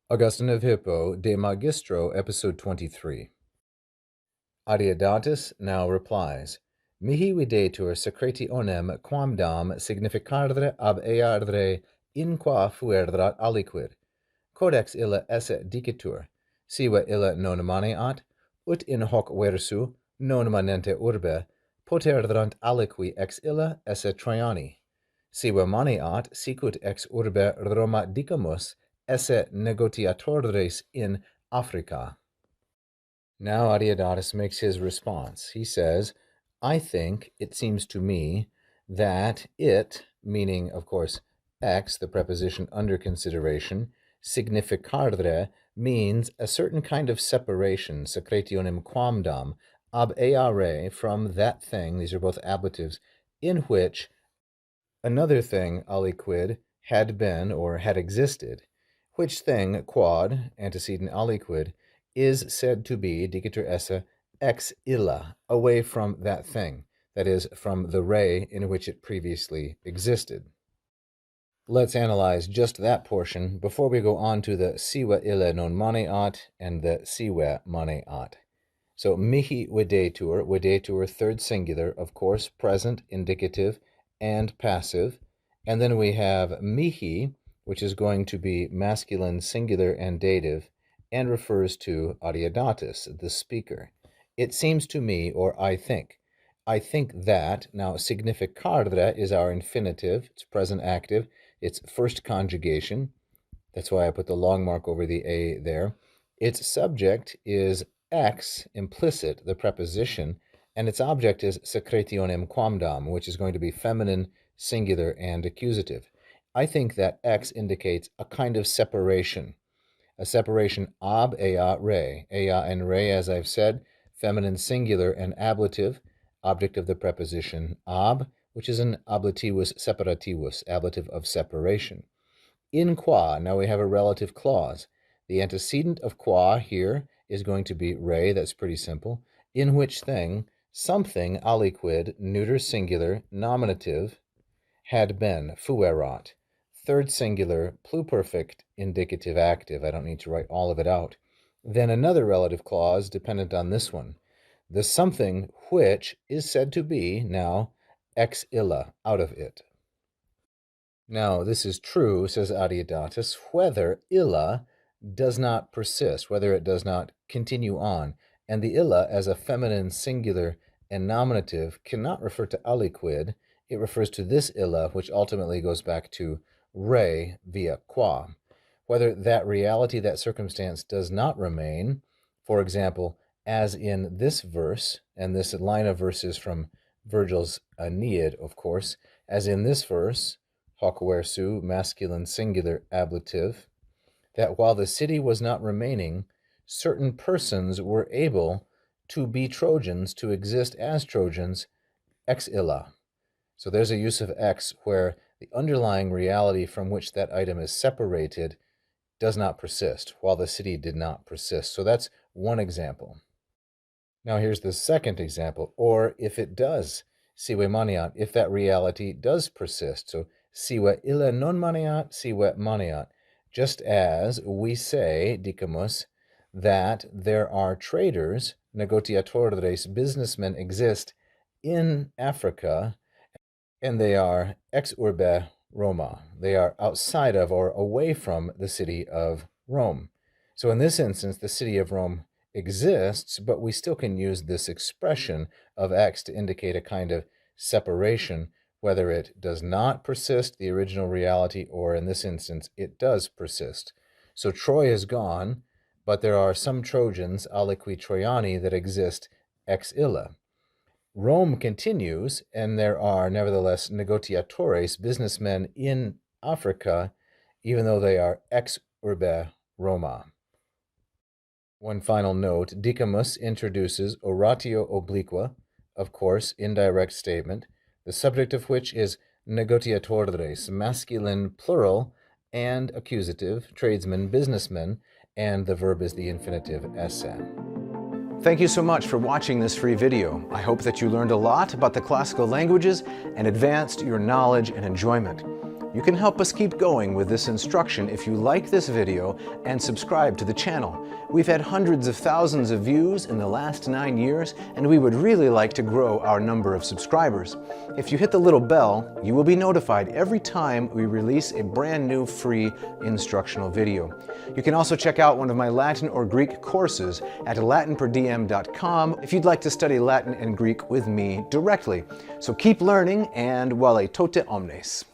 Augustine of Hippo de Magistro, episode 23. Adeodatus now replies, Mihi videtur secretionem quamdam significardre ab eardre in qua fuerdrat aliquid. Codex illa esse dicitur, sive illa non maneat, ut in hoc versu, non manente urbe, poterdrant aliqui ex illa esse Traiani. Sive maneat, sicut ex urbe Roma dicamus, esse negotiatores in Africa. Now Adeodatus makes his response. He says, I think, it seems to me, that it, meaning, of course, ex, the preposition under consideration, significardre, means a certain kind of separation, secretionem quamdam, ab eare, from that thing, these are both ablatives, in which another thing, aliquid, had been or had existed, which thing, quod, antecedent aliquid, is said to be, dicitur esse, ex illa, away from that thing, that is, from the re in which it previously existed. Let's analyze just that portion before we go on to the sive illa non maneat and the sive maneat. So mihi videtur, third singular, of course, present, indicative, and passive. And then we have mihi, which is going to be masculine, singular, and dative, and refers to Adeodatus, the speaker. It seems to me, or I think. I think that, now significardre is our infinitive, it's present active, it's first conjugation. That's why I put the long mark over the A there. Its subject is ex, implicit, the preposition, and its object is secretionem quamdam, which is going to be feminine, singular, and accusative. I think that ex indicates a kind of separation, a separation ab ea re. Ea and re, as I've said, feminine, singular, and ablative, object of the preposition ab, which is an ablativus separativus, ablative of separation. In qua, now we have a relative clause. The antecedent of qua here is going to be re, that's pretty simple, in which thing, something, aliquid, neuter singular, nominative, had been, fuerat, third singular, pluperfect, indicative, active. I don't need to write all of it out. Then another relative clause dependent on this one. The something which is said to be, now, ex illa, out of it. Now, this is true, says Adeodatus, whether illa does not persist, whether it does not continue on. And the illa, as a feminine singular and nominative, cannot refer to aliquid. It refers to this illa, which ultimately goes back to re via qua. Whether that reality, that circumstance, does not remain, for example, as in this verse, and this line of verses from Virgil's Aeneid, of course, as in this verse, hoc versu, masculine singular ablative, that while the city was not remaining, certain persons were able to be Trojans, to exist as Trojans, ex illa. So there's a use of ex where the underlying reality from which that item is separated does not persist, while the city did not persist. So that's one example. Now here's the second example, or if it does, sive maneat, if that reality does persist. So sive illa non maneat, sive maneat. Just as we say, dicamus, that there are traders, negotiatores, businessmen exist in Africa, and they are ex urbe Roma. They are outside of or away from the city of Rome. So in this instance, the city of Rome exists, but we still can use this expression of ex to indicate a kind of separation, whether it does not persist, the original reality, or in this instance, it does persist. So Troy is gone, but there are some Trojans, aliqui Troiani, that exist ex illa. Rome continues, and there are nevertheless negotiatores, businessmen in Africa, even though they are ex urbe Roma. One final note, dicamus introduces oratio obliqua, of course, indirect statement, the subject of which is negotiatores, masculine plural and accusative, tradesmen, businessmen, and the verb is the infinitive esse. Thank you so much for watching this free video. I hope that you learned a lot about the classical languages and advanced your knowledge and enjoyment. You can help us keep going with this instruction if you like this video and subscribe to the channel. We've had hundreds of thousands of views in the last 9 years, and we would really like to grow our number of subscribers. If you hit the little bell, you will be notified every time we release a brand new free instructional video. You can also check out one of my Latin or Greek courses at LatinPerDiem.com if you'd like to study Latin and Greek with me directly. So keep learning, and vale tote omnes.